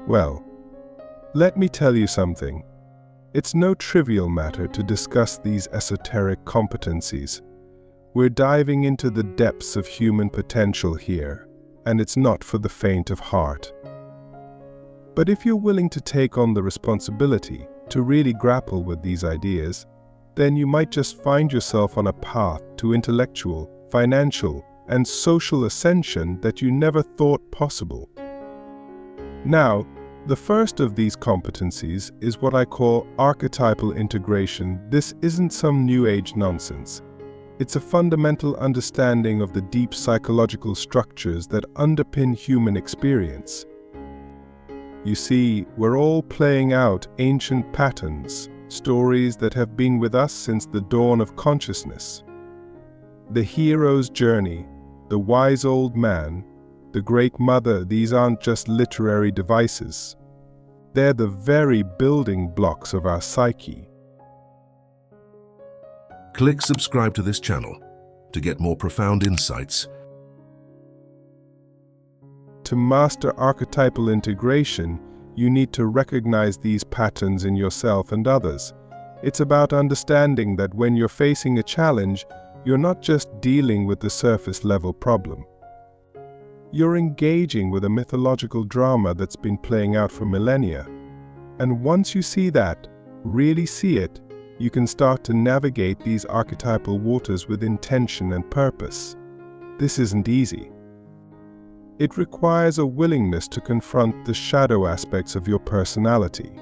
Well, let me tell you something. It's no trivial matter to discuss these esoteric competencies. We're diving into the depths of human potential here, and it's not for the faint of heart. But if you're willing to take on the responsibility to really grapple with these ideas, then you might just find yourself on a path to intellectual, financial, and social ascension that you never thought possible. Now, the first of these competencies is what I call archetypal integration. This isn't some new age nonsense. It's a fundamental understanding of the deep psychological structures that underpin human experience. You see, we're all playing out ancient patterns, stories that have been with us since the dawn of consciousness. The hero's journey, the wise old man, the great mother, these aren't just literary devices. They're the very building blocks of our psyche. Click subscribe to this channel to get more profound insights. To master archetypal integration, you need to recognize these patterns in yourself and others. It's about understanding that when you're facing a challenge, you're not just dealing with the surface-level problem. You're engaging with a mythological drama that's been playing out for millennia. And once you see that, really see it, you can start to navigate these archetypal waters with intention and purpose. This isn't easy. It requires a willingness to confront the shadow aspects of your personality.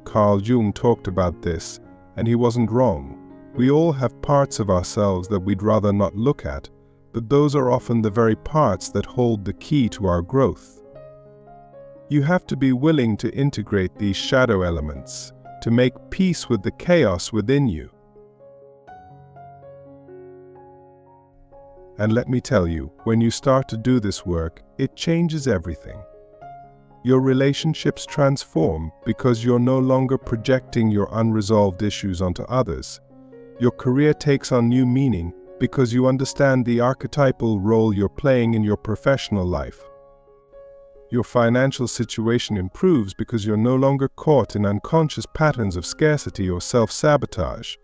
Carl Jung talked about this, and he wasn't wrong. We all have parts of ourselves that we'd rather not look at, but those are often the very parts that hold the key to our growth. You have to be willing to integrate these shadow elements, to make peace with the chaos within you. And let me tell you, when you start to do this work, it changes everything. Your relationships transform because you're no longer projecting your unresolved issues onto others. Your career takes on new meaning because you understand the archetypal role you're playing in your professional life. Your financial situation improves because you're no longer caught in unconscious patterns of scarcity or self-sabotage.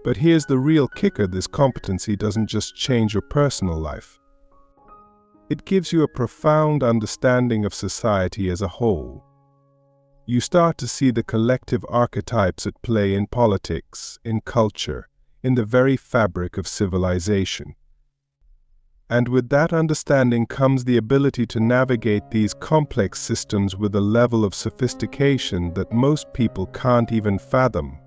But here's the real kicker: this competency doesn't just change your personal life. It gives you a profound understanding of society as a whole. You start to see the collective archetypes at play in politics, in culture, in the very fabric of civilization. And with that understanding comes the ability to navigate these complex systems with a level of sophistication that most people can't even fathom.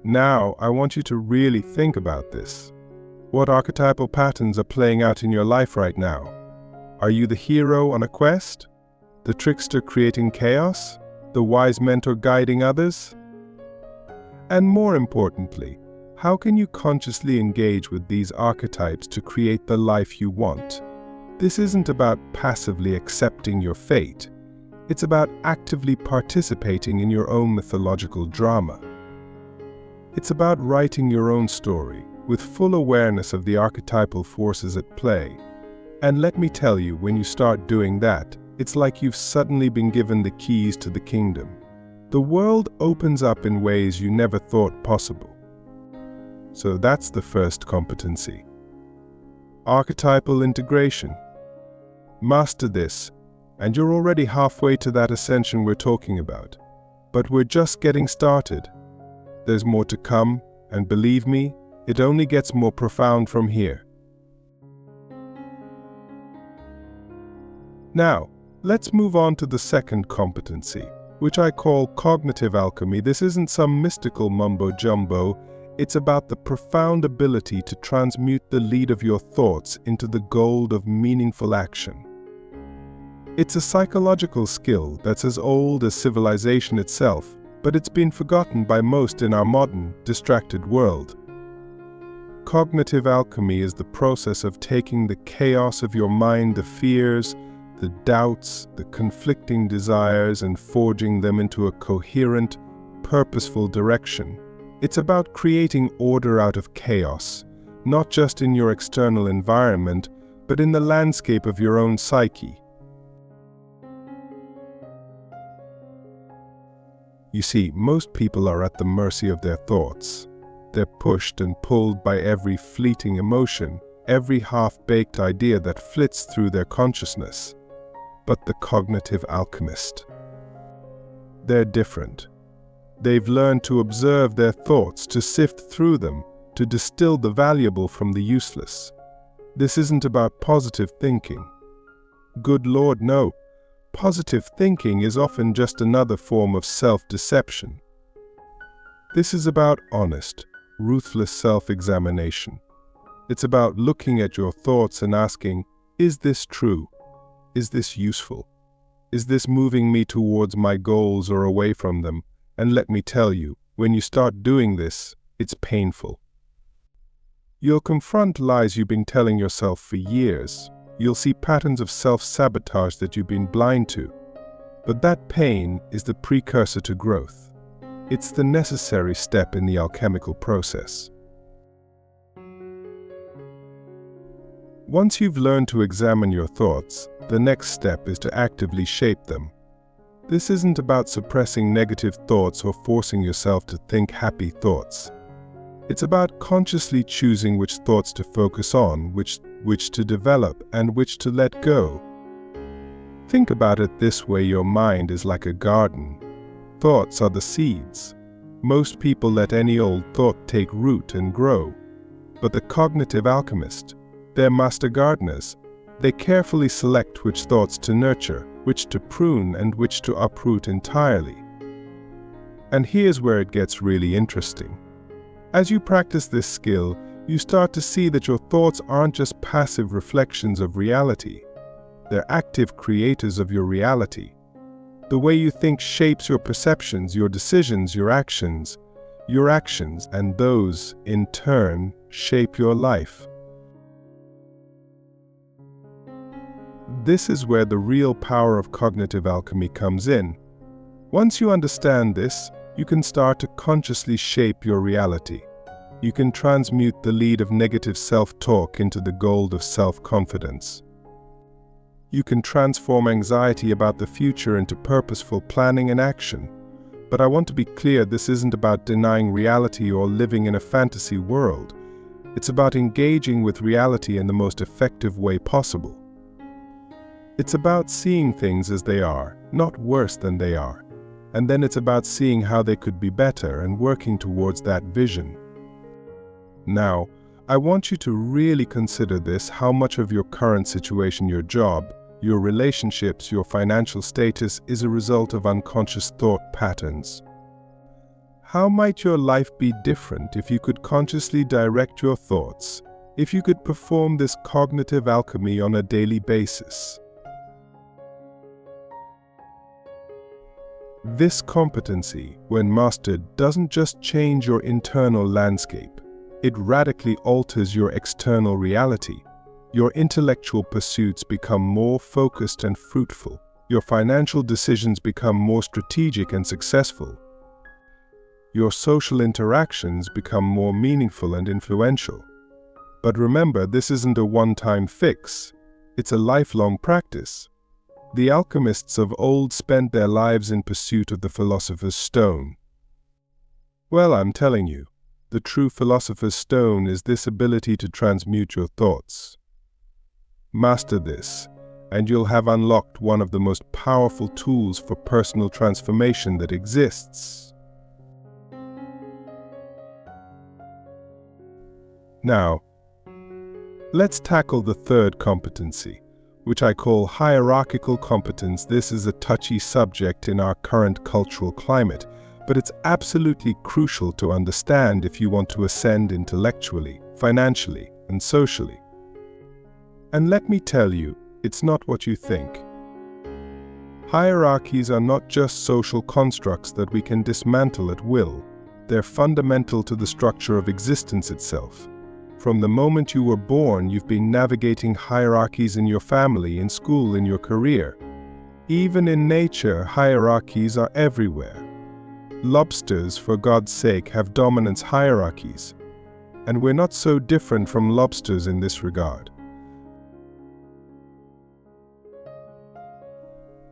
Now, I want you to really think about this. What archetypal patterns are playing out in your life right now? Are you the hero on a quest? The trickster creating chaos? The wise mentor guiding others? And more importantly, how can you consciously engage with these archetypes to create the life you want? This isn't about passively accepting your fate. It's about actively participating in your own mythological drama. It's about writing your own story with full awareness of the archetypal forces at play. And let me tell you, when you start doing that, it's like you've suddenly been given the keys to the kingdom. The world opens up in ways you never thought possible. So that's the first competency. Archetypal integration. Master this, and you're already halfway to that ascension we're talking about. But we're just getting started. There's more to come, and believe me, it only gets more profound from here. Now, let's move on to the second competency, which I call cognitive alchemy. This isn't some mystical mumbo-jumbo. It's about the profound ability to transmute the lead of your thoughts into the gold of meaningful action. It's a psychological skill that's as old as civilization itself, but it's been forgotten by most in our modern, distracted world. Cognitive alchemy is the process of taking the chaos of your mind, the fears, the doubts, the conflicting desires, and forging them into a coherent, purposeful direction. It's about creating order out of chaos, not just in your external environment, but in the landscape of your own psyche. You see, most people are at the mercy of their thoughts. They're pushed and pulled by every fleeting emotion, every half-baked idea that flits through their consciousness. But the cognitive alchemist, they're different. They've learned to observe their thoughts, to sift through them, to distill the valuable from the useless. This isn't about positive thinking. Good Lord, no. Positive thinking is often just another form of self-deception. This is about honest, ruthless self-examination. It's about looking at your thoughts and asking, is this true? Is this useful? Is this moving me towards my goals or away from them? And let me tell you, when you start doing this, it's painful. You'll confront lies you've been telling yourself for years. You'll see patterns of self-sabotage that you've been blind to. But that pain is the precursor to growth. It's the necessary step in the alchemical process. Once you've learned to examine your thoughts, the next step is to actively shape them. This isn't about suppressing negative thoughts or forcing yourself to think happy thoughts. It's about consciously choosing which thoughts to focus on, which to develop, and which to let go. Think about it this way: your mind is like a garden. Thoughts are the seeds. Most people let any old thought take root and grow. But the cognitive alchemist, they're master gardeners. They carefully select which thoughts to nurture, which to prune, and which to uproot entirely. And here's where it gets really interesting. As you practice this skill, you start to see that your thoughts aren't just passive reflections of reality. They're active creators of your reality. The way you think shapes your perceptions, your decisions, your actions, and those, in turn, shape your life. This is where the real power of cognitive alchemy comes in. Once you understand this, you can start to consciously shape your reality. You can transmute the lead of negative self-talk into the gold of self-confidence. You can transform anxiety about the future into purposeful planning and action. But I want to be clear, this isn't about denying reality or living in a fantasy world. It's about engaging with reality in the most effective way possible. It's about seeing things as they are, not worse than they are. And then it's about seeing how they could be better and working towards that vision. Now, I want you to really consider this: how much of your current situation, your job, your relationships, your financial status is a result of unconscious thought patterns. How might your life be different if you could consciously direct your thoughts, if you could perform this cognitive alchemy on a daily basis? This competency, when mastered, doesn't just change your internal landscape. It radically alters your external reality. Your intellectual pursuits become more focused and fruitful. Your financial decisions become more strategic and successful. Your social interactions become more meaningful and influential. But remember, this isn't a one-time fix. It's a lifelong practice. The alchemists of old spent their lives in pursuit of the philosopher's stone. Well, I'm telling you, the true philosopher's stone is this ability to transmute your thoughts. Master this, and you'll have unlocked one of the most powerful tools for personal transformation that exists. Now, let's tackle the third competency, which I call hierarchical competence. This is a touchy subject in our current cultural climate, but it's absolutely crucial to understand if you want to ascend intellectually, financially, and socially. And let me tell you, it's not what you think. Hierarchies are not just social constructs that we can dismantle at will. They're fundamental to the structure of existence itself. From the moment you were born, you've been navigating hierarchies in your family, in school, in your career. Even in nature, hierarchies are everywhere. Lobsters, for God's sake, have dominance hierarchies. And we're not so different from lobsters in this regard.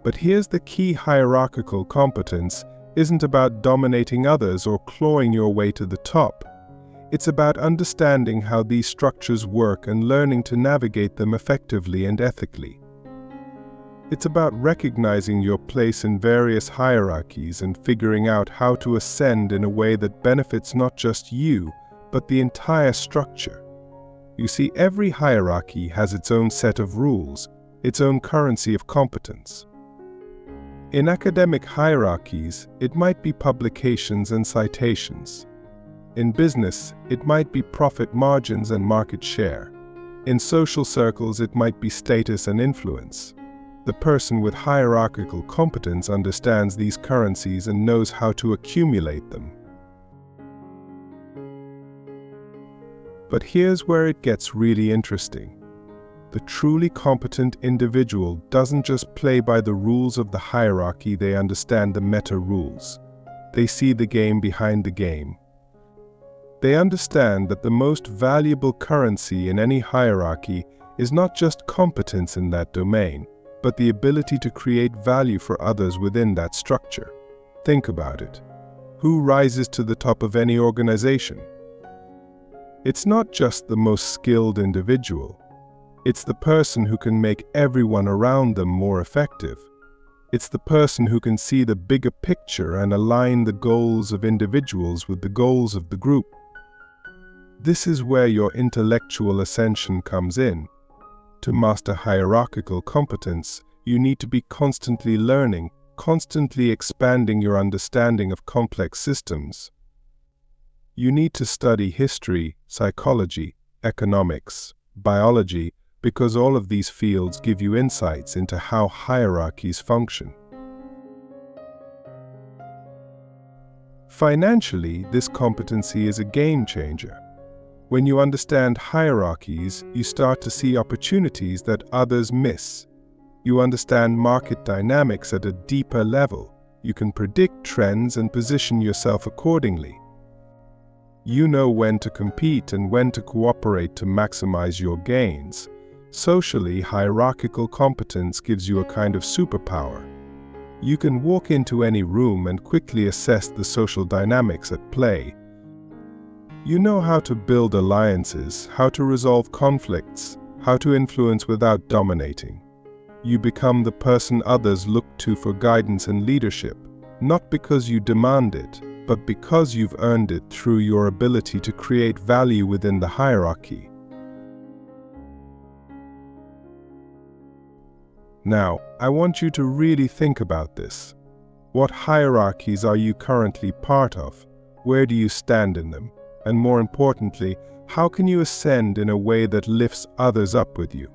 But here's the key: hierarchical competence isn't about dominating others or clawing your way to the top. It's about understanding how these structures work and learning to navigate them effectively and ethically. It's about recognizing your place in various hierarchies and figuring out how to ascend in a way that benefits not just you, but the entire structure. You see, every hierarchy has its own set of rules, its own currency of competence. In academic hierarchies, it might be publications and citations. In business, it might be profit margins and market share. In social circles, it might be status and influence. The person with hierarchical competence understands these currencies and knows how to accumulate them. But here's where it gets really interesting. The truly competent individual doesn't just play by the rules of the hierarchy, they understand the meta rules. They see the game behind the game. They understand that the most valuable currency in any hierarchy is not just competence in that domain, but the ability to create value for others within that structure. Think about it. Who rises to the top of any organization? It's not just the most skilled individual. It's the person who can make everyone around them more effective. It's the person who can see the bigger picture and align the goals of individuals with the goals of the group. This is where your intellectual ascension comes in. To master hierarchical competence, you need to be constantly learning, constantly expanding your understanding of complex systems. You need to study history, psychology, economics, biology, because all of these fields give you insights into how hierarchies function. Financially, this competency is a game changer. When you understand hierarchies, you start to see opportunities that others miss. You understand market dynamics at a deeper level. You can predict trends and position yourself accordingly. You know when to compete and when to cooperate to maximize your gains. Socially, hierarchical competence gives you a kind of superpower. You can walk into any room and quickly assess the social dynamics at play. You know how to build alliances, how to resolve conflicts, how to influence without dominating. You become the person others look to for guidance and leadership, not because you demand it, but because you've earned it through your ability to create value within the hierarchy. Now, I want you to really think about this. What hierarchies are you currently part of? Where do you stand in them? And more importantly, how can you ascend in a way that lifts others up with you?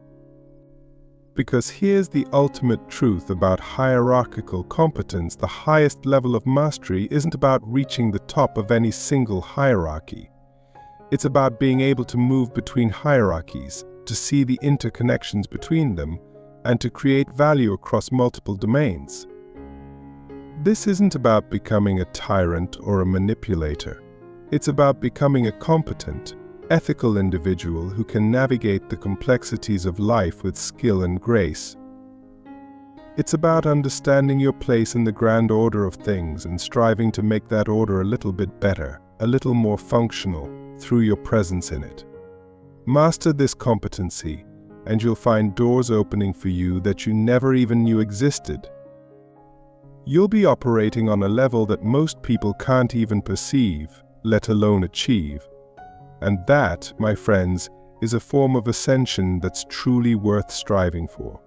Because here's the ultimate truth about hierarchical competence: the highest level of mastery isn't about reaching the top of any single hierarchy. It's about being able to move between hierarchies, to see the interconnections between them, and to create value across multiple domains. This isn't about becoming a tyrant or a manipulator. It's about becoming a competent, ethical individual who can navigate the complexities of life with skill and grace. It's about understanding your place in the grand order of things and striving to make that order a little bit better, a little more functional, through your presence in it. Master this competency, and you'll find doors opening for you that you never even knew existed. You'll be operating on a level that most people can't even perceive, let alone achieve. And that, my friends, is a form of ascension that's truly worth striving for.